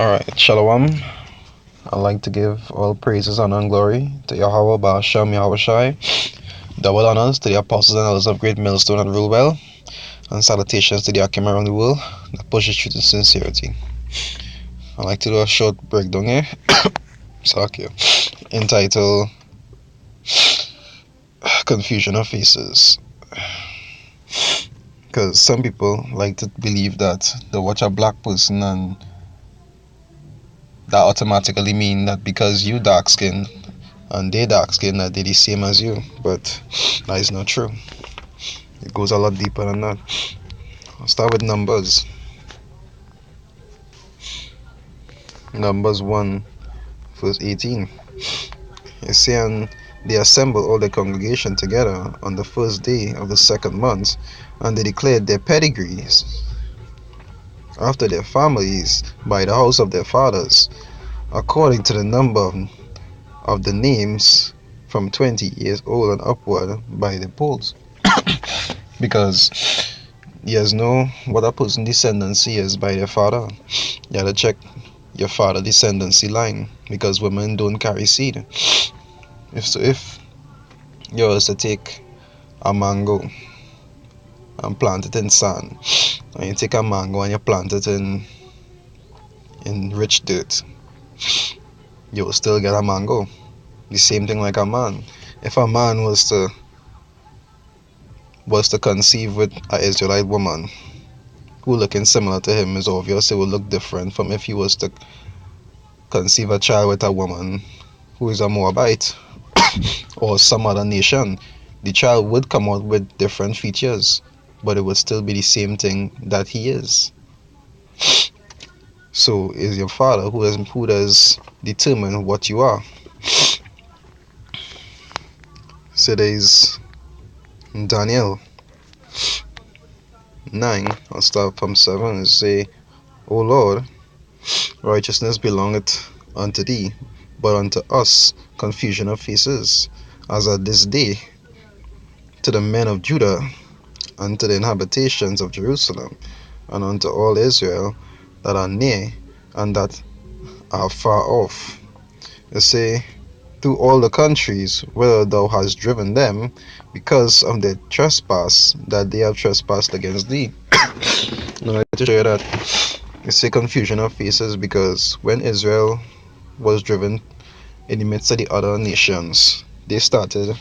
Alright, Shalom. I'd like to give all praises, honor, and glory to Yahweh, Ba'ashem, Yahweh Shai. Double honors to the apostles and elders of Great Millstone and Rule Well. And salutations to the Akim around the world that pushes truth and sincerity. I'd like to do a short breakdown here. Entitled Confusion of Faces. Because some people like to believe that they watch a black person and that automatically mean that because you dark skinned and they dark skinned that they're the same as you, but that is not true. It goes a lot deeper than that. I'll start with Numbers 1 verse 18. It's saying, they assembled all the congregation together on the first day of the second month, and they declared their pedigrees after their families by the house of their fathers, according to the number of the names from 20 years old and upward by the polls. Because you guys know what a person's descendancy is by their father. You gotta check your father descendancy line, because women don't carry seed. If you was to take a mango and plant it in sand, and you take a mango and you plant it in rich dirt, you will still get a mango. The same thing like a man. If a man was to conceive with an Israelite woman who looking similar to him, is obvious it will look different from if he was to conceive a child with a woman who is a Moabite or some other nation. The child would come out with different features, but it would still be the same thing that he is. So is your father who does determine what you are. So there is Daniel 9, I'll start from 7, and say, O Lord, righteousness belongeth unto thee, but unto us confusion of faces, as at this day, to the men of Judah, and to the inhabitations of Jerusalem, and unto all Israel that are near and that are far off. They say, through all the countries where thou hast driven them, because of their trespass that they have trespassed against thee. Now, I'd like to show you that it's a confusion of faces, because when Israel was driven in the midst of the other nations, they started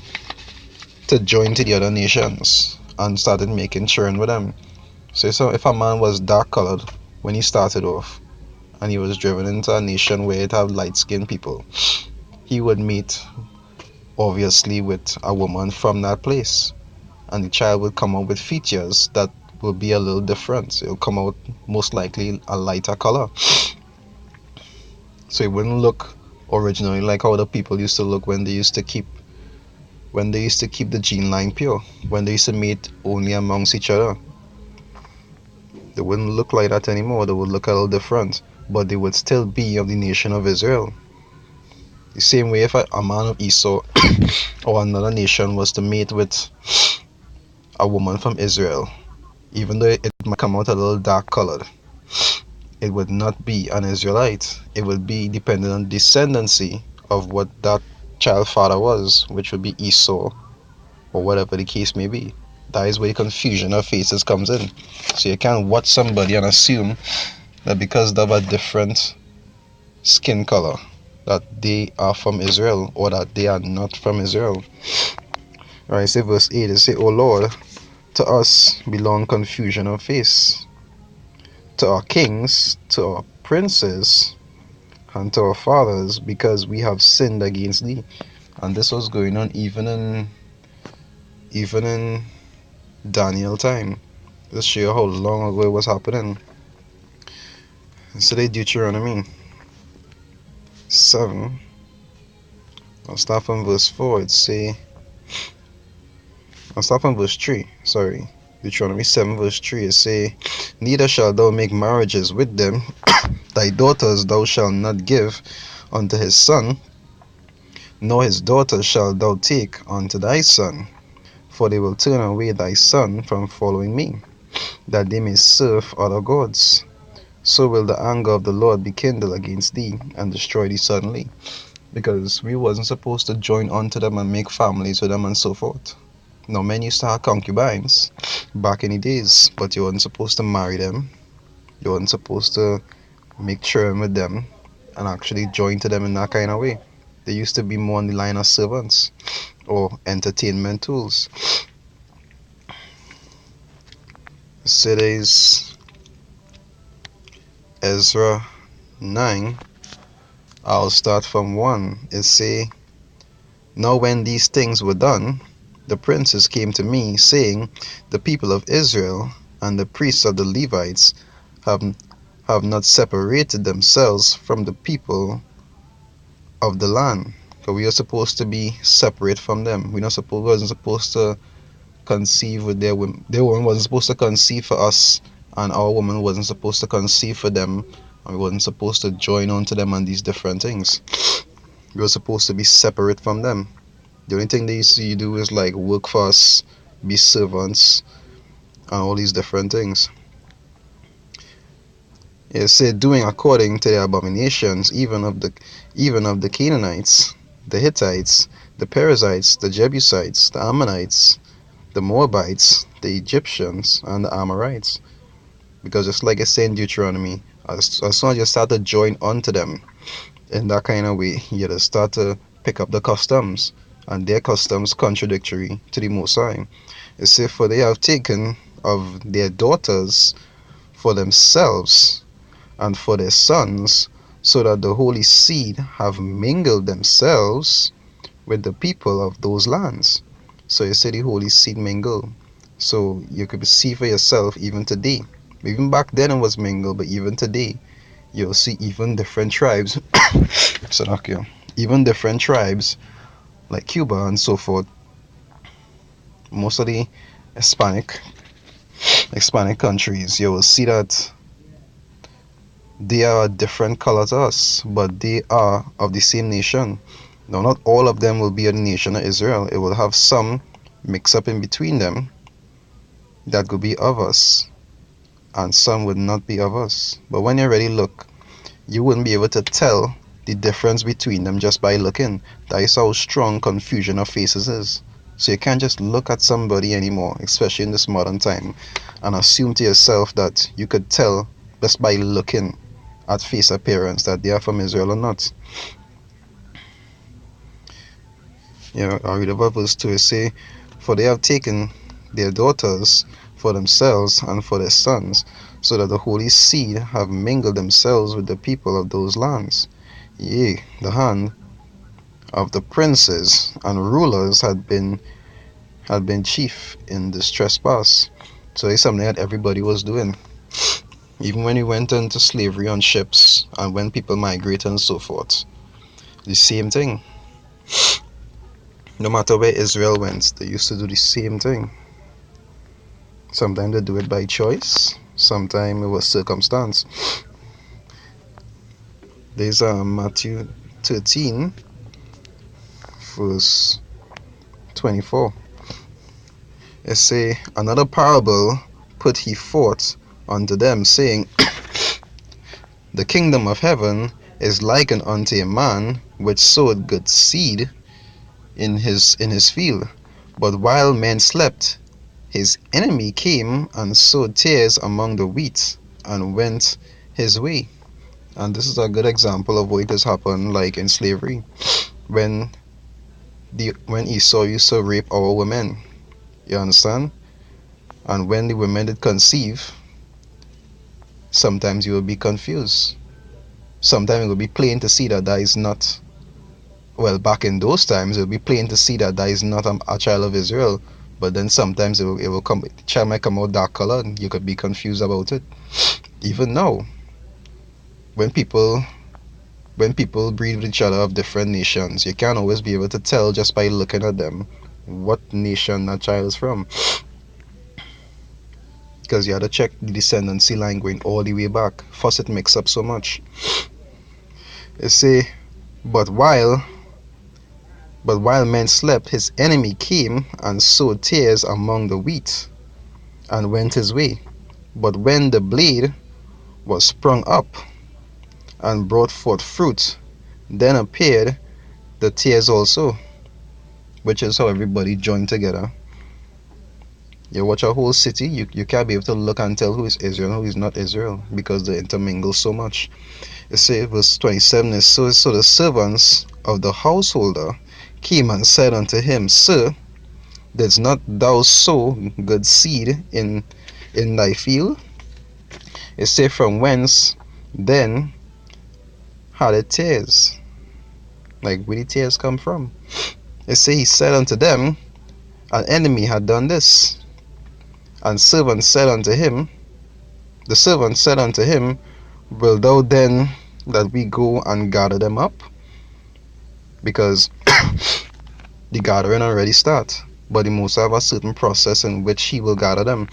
to join to the other nations and started making children with them. So if a man was dark colored when he started off, and he was driven into a nation where it had light skinned people, he would meet obviously with a woman from that place, and the child would come out with features that will be a little different. It'll come out most likely a lighter color, so it wouldn't look originally like how the people used to look when they used to keep the gene line pure, when they used to mate only amongst each other. They wouldn't look like that anymore. They would look a little different, but they would still be of the nation of Israel. The same way if a man of Esau or another nation was to mate with a woman from Israel, even though it might come out a little dark colored, it would not be an Israelite. It would be dependent on descendancy of what that child father was, which would be Esau or whatever the case may be. That is where confusion of faces comes in. So you can't watch somebody and assume that because they have a different skin color that they are from Israel, or that they are not from Israel. Alright, say verse 8, it say, O Lord, to us belong confusion of face, to our kings, to our princes, and to our fathers, because we have sinned against thee. And this was going on even in Daniel time. Let's show you how long ago it was happening. So they Deuteronomy 7, I'll start from verse 4. I'll start from verse 3, sorry. Deuteronomy 7 verse 3, it say, neither shalt thou make marriages with them, thy daughters thou shalt not give unto his son, nor his daughters shalt thou take unto thy son, for they will turn away thy son from following me, that they may serve other gods. so will the anger of the Lord be kindled against thee, and destroy thee suddenly. Because we wasn't supposed to join on to them and make families with them and so forth. Now, men used to have concubines back in the days, but you weren't supposed to marry them. You weren't supposed to make children with them and actually join to them in that kind of way. They used to be more on the line of servants or entertainment tools. So there's Ezra 9. I'll start from 1. It say, now when these things were done, the princes came to me, saying, the people of Israel and the priests of the Levites have not separated themselves from the people of the land. So we are supposed to be separate from them. Wasn't supposed to conceive with their women. Their woman wasn't supposed to conceive for us, and our woman wasn't supposed to conceive for them, and we wasn't supposed to join on to them on these different things. We were supposed to be separate from them. The only thing they see you do is like work for us, be servants, and all these different things. It said, doing according to the abominations, even of the Canaanites, the Hittites, the Perizzites, the Jebusites, the Ammonites, the Moabites, the Egyptians, and the Amorites. Because just like I said in Deuteronomy, as soon as you start to join onto them in that kind of way, you just start to pick up the customs, and their customs contradictory to the Most High. It says, for they have taken of their daughters for themselves and for their sons, so that the holy seed have mingled themselves with the people of those lands. So you say the holy seed mingle. So you could see for yourself even today. Even back then it was mingled, but even today you'll see even different tribes. Even different tribes like Cuba and so forth. Most of the Hispanic countries, you will see that they are a different color to us, but they are of the same nation. Now, not all of them will be of the nation of Israel. It will have some mix up in between them that could be of us, and some would not be of us. But when you really look, you wouldn't be able to tell the difference between them just by looking. That is how strong confusion of faces is. So you can't just look at somebody anymore, especially in this modern time, and assume to yourself that you could tell just by looking at face appearance that they are from Israel or not. I'll read about verse 2. It say, for they have taken their daughters for themselves and for their sons, so that the holy seed have mingled themselves with the people of those lands. Yea, the hand of the princes and rulers had been chief in this trespass. So it's something that everybody was doing. Even when we went into slavery on ships and when people migrated and so forth, the same thing. No matter where Israel went, they used to do the same thing. Sometimes they do it by choice, sometimes it was circumstance. There's Matthew 13, verse 24. It say, another parable put he forth unto them, saying, the kingdom of heaven is likened unto a man which sowed good seed in his field. But while men slept, his enemy came and sowed tares among the wheat and went his way. And this is a good example of what has happened like in slavery. When Esau used to rape our women, you understand? And when the women did conceive, sometimes you will be confused. Sometimes it will be plain to see that is not, well, back in those times, it will be plain to see that is not a child of Israel. But then sometimes it will come, the child might come out dark color and you could be confused about it. Even now, when people breed with each other of different nations, you can't always be able to tell just by looking at them what nation that child is from. Because you have to check the descendancy line going all the way back. First, it mix up so much. It say, but while men slept, his enemy came and sowed tares among the wheat and went his way. But when the blade was sprung up and brought forth fruit. Then appeared the tares also, which is how everybody joined together. You watch a whole city, you can't be able to look and tell who is Israel and who is not Israel because they intermingle so much. It says, verse 27 is so the servants of the householder came and said unto him, Sir, didst not thou sow good seed in thy field? It says, From whence then had it tares? Like, where did tares come from? It says, He said unto them, An enemy had done this. And the servant said unto him, Will thou then that we go and gather them up? Because the gathering already start, but he must have a certain process in which he will gather them.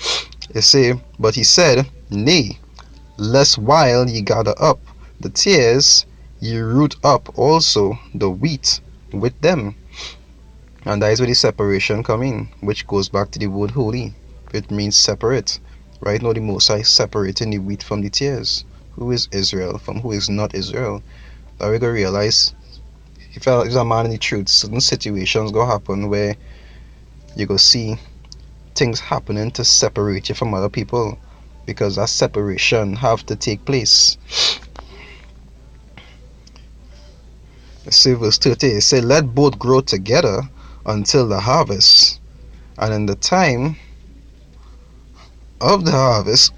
It say, But he said, Nay, lest while ye gather up the tares, ye root up also the wheat with them. And that is where the separation come in, which goes back to the word holy. It means separate. Right now the Most High separating the wheat from the tares. Who is Israel from who is not Israel? That we go realize, if you're a man in the truth, certain situations go happen where you go see things happening to separate you from other people, because that separation have to take place. Let's see verse 30. It says, Let both grow together until the harvest, and in the time of the harvest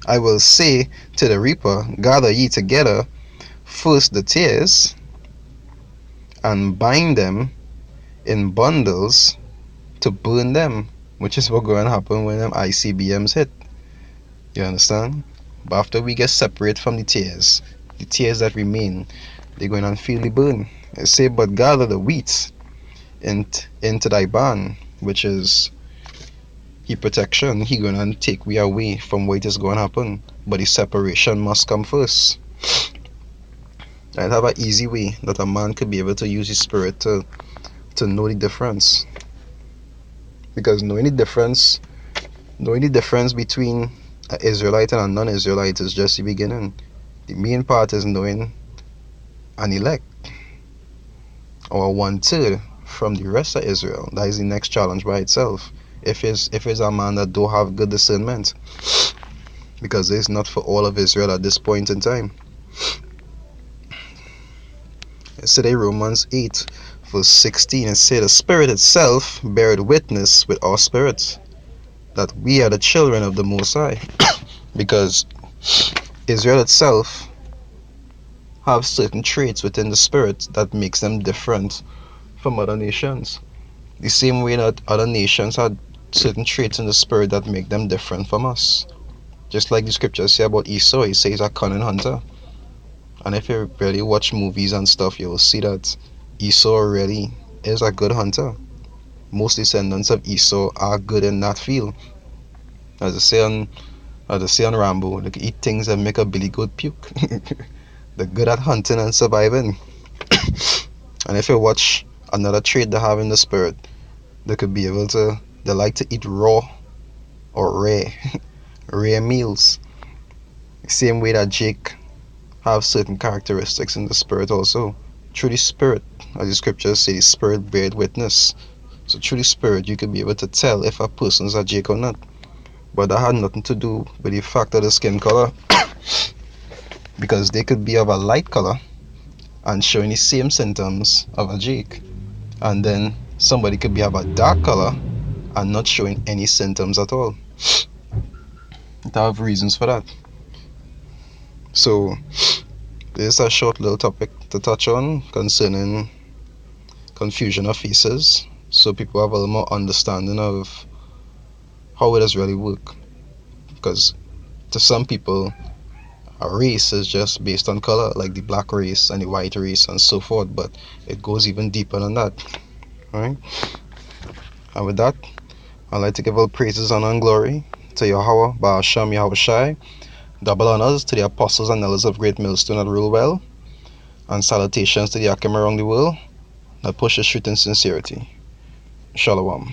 I will say to the reaper, Gather ye together first the tares, and bind them in bundles to burn them, which is what going to happen when them ICBMs hit. You understand? But after we get separate from the tares that remain, they're going to feel the burn. It say, But gather the wheat into thy barn, which is He protection. He going to take we away from what is going to happen, but the separation must come first. I have an easy way that a man could be able to use his spirit to know the difference, because knowing the difference between an Israelite and a non-Israelite is just the beginning. The main part is knowing an elect, or 1/3 from the rest of Israel. That is the next challenge by itself. If it's a man that don't have good discernment, because it's not for all of Israel at this point in time. It said in Romans 8 verse 16, it said, The Spirit itself beareth witness with our spirits that we are the children of the Most High. Because Israel itself have certain traits within the spirit that makes them different from other nations. The same way that other nations had certain traits in the spirit that make them different from us. Just like the scriptures say about Esau, he says he's a cunning hunter. And if you really watch movies and stuff, you will see that Esau really is a good hunter. Most descendants of Esau are good in that field. As they say on Rambo, they can eat things that make a Billy Goat puke. They're good at hunting and surviving. And if you watch another trait they have in the spirit, they like to eat raw or rare meals. The same way that Jake have certain characteristics in the spirit also. Through the spirit, as the scriptures say, the spirit beareth witness. So through the spirit you can be able to tell if a person is a Jake or not. But that had nothing to do with the fact of the skin color. Because they could be of a light color and showing the same symptoms of a Jake, and then somebody could be of a dark color and not showing any symptoms at all. They have reasons for that. So this is a short little topic to touch on concerning confusion of faces, so people have a little more understanding of how it does really work. Because to some people, a race is just based on color, like the black race and the white race and so forth, but it goes even deeper than that. Alright? And with that, I'd like to give all praises, honor, and glory to Yahweh, Ba'asham Yahweh Shai, double honors to the apostles and elders of Great Millstone that rule well, and salutations to the Akim around the world that pushes truth in sincerity. Shalom.